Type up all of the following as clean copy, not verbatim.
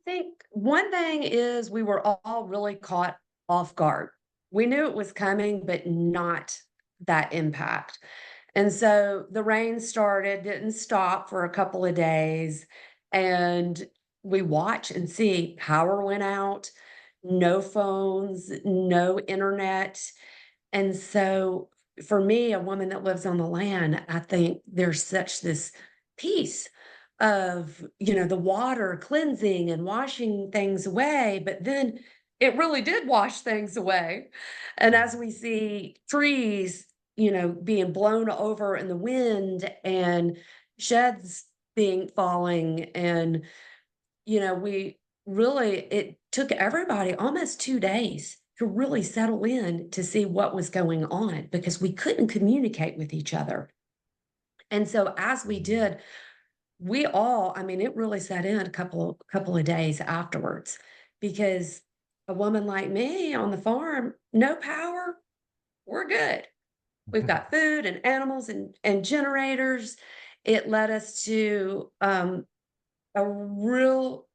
think one thing is we were all really caught off guard. We knew it was coming, but not that impact. And so the rain started, didn't stop for a couple of days, and we watch and see power went out, no phones, no internet. And so for me, a woman that lives on the land, I think there's such this peace of, the water cleansing and washing things away, but then it really did wash things away. And as we see trees, being blown over in the wind and sheds being falling and we really it took everybody almost 2 days to really settle in to see what was going on because we couldn't communicate with each other. And so as we Mhm. did, we all, I mean, it really set in a couple of days afterwards because a woman like me on the farm, no power, we're good. We've got food and animals and generators. It led us to a real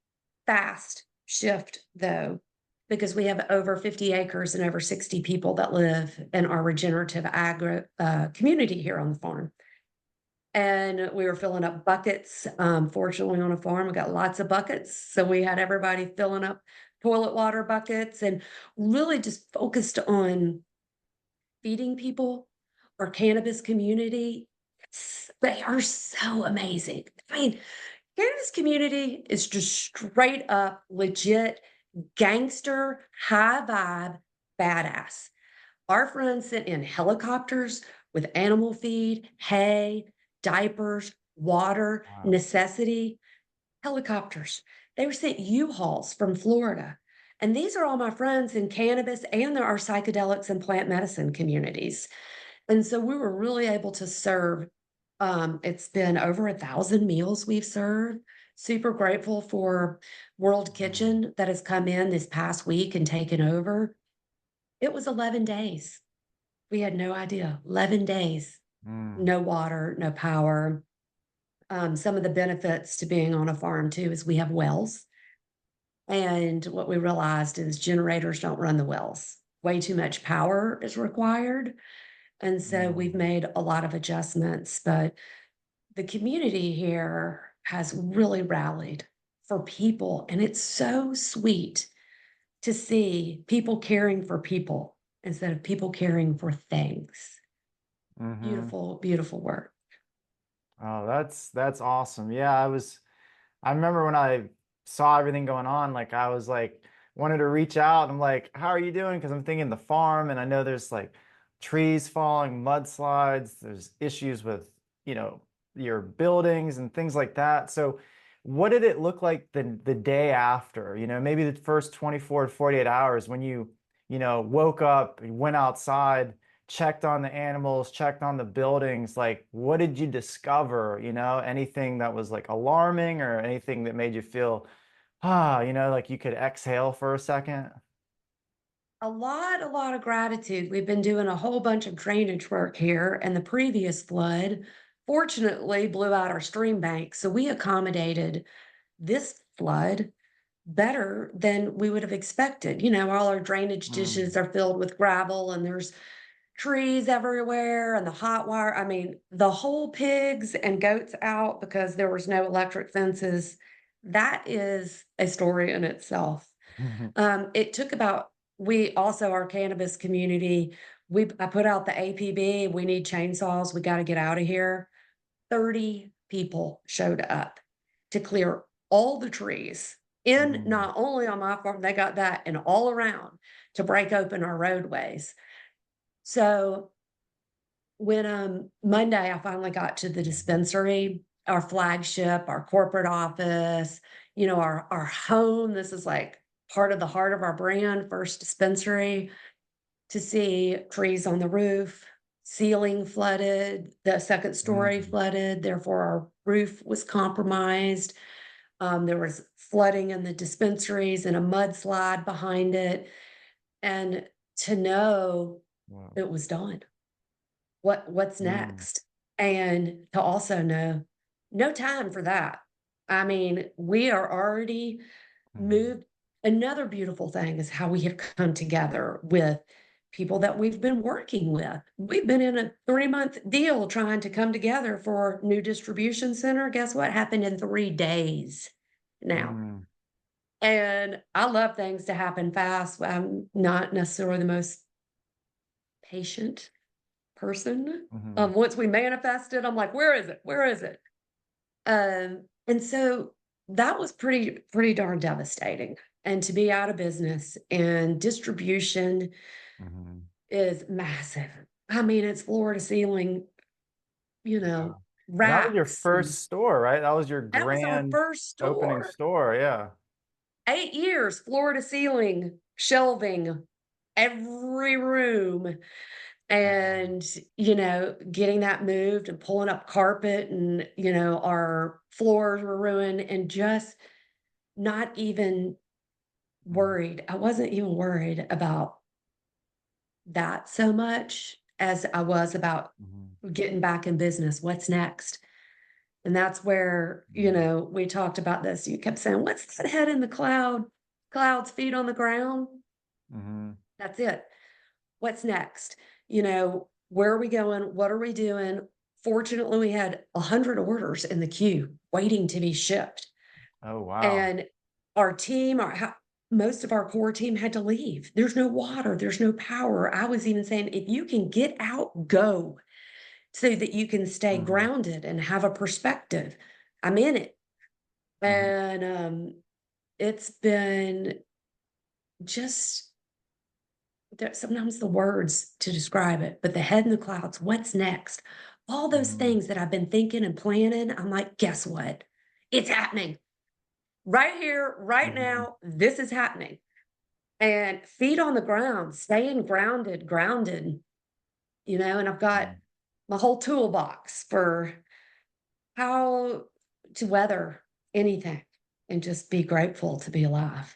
fast shift, though, because we have over 50 acres and over 60 people that live in our regenerative agri community here on the farm. And we were filling up buckets. Fortunately, on a farm, we got lots of buckets. So we had everybody filling up toilet water buckets and really just focused on feeding people. Our cannabis community, they are so amazing. I mean, cannabis community is just straight up legit gangster, high vibe, badass. Our friends sent in helicopters with animal feed, hay, diapers, water, Wow. necessity, helicopters. They were sent U-Hauls from Florida. And these are all my friends in cannabis and there are psychedelics and plant medicine communities. And so we were really able to serve. It's been over 1,000 meals we've served. Super grateful for World Mm, Kitchen that has come in this past week and taken over. It was 11 days. We had no idea. 11 days, mm, no water, no power. Some of the benefits to being on a farm too is we have wells. And what we realized is generators don't run the wells. Way too much power is required. And so we've mm. made a lot of adjustments, but the community here has really rallied for people. And it's so sweet to see people caring for people instead of people caring for things. Mhm. Beautiful, beautiful work. Oh, that's awesome. Yeah, I remember when I saw everything going on, like I was like wanted to reach out. I'm like, how are you doing? Because I'm thinking the farm, and I know there's like trees falling, mudslides, there's issues with, you know, your buildings and things like that. So what did it look like the day after? You know, maybe the first 24 to 48 hours when you woke up, you went outside, checked on the animals, checked on the buildings, like what did you discover? You know, anything that was like alarming or anything that made you feel, like you could exhale for a second? A lot of gratitude. We've been doing a whole bunch of drainage work here, and the previous flood fortunately blew out our stream bank. So we accommodated this flood better than we would have expected. All our drainage Mm, ditches are filled with gravel and there's trees everywhere and the hot wire. I mean, the whole pigs and goats out because there was no electric fences. That is a story in itself. It took about we also our cannabis community, I put out the APB, we need chainsaws, we gotta get out of here. 30 people showed up to clear all the trees in mm, not only on my farm, they got that and all around to break open our roadways. So when Monday I finally got to the dispensary, our flagship, our corporate office, our home. This is like part of the heart of our brand, first dispensary, to see trees on the roof, ceiling flooded, the second story mm, flooded, therefore our roof was compromised. There was flooding in the dispensaries and a mudslide behind it. And to know wow, it was done. What's mm, next? And to also know no time for that. I mean, we are already Mhm. moved. Another beautiful thing is how we have come together with people that we've been working with. We've been in a 3-month deal trying to come together for new distribution center. Guess what happened in 3 days now? Mhm. And I love things to happen fast. I'm not necessarily the most patient person. Mhm. Once we manifest it, I'm like, where is it? Where is it? And so that was pretty darn devastating. And to be out of business and distribution Mhm. is massive. I mean, it's floor to ceiling, you Yeah. know, And that was your racks. And first store, right? That was your that was our grand first opening store. store, yeah. 8 years, floor to ceiling, shelving, every room. Wow. And, getting that moved and pulling up carpet and, our floors were ruined and just not even Mhm. worried. I wasn't even worried about that so much as I was about Mhm. getting back in business. What's next? And that's where, Mhm. we talked about this. You kept saying, what's that head in the clouds, feet on the ground? Mhm. That's it. What's next? Where are we going? What are we doing? Fortunately, we had 100 orders in the queue waiting to be shipped. Oh, wow. And our team, most of our core team had to leave. There's no water, there's no power. I was even saying, if you can get out, go so that you can stay Mhm. grounded and have a perspective. I'm in it. Mhm. And it's been just there's sometimes the words to describe it, but the head in the clouds, what's next? All those Mhm. things that I've been thinking and planning, I'm like, guess what? It's happening right here, right Mhm. now. This is happening. And feet on the ground, staying grounded, and I've got Mhm. my whole toolbox for how to weather anything and just be grateful to be alive.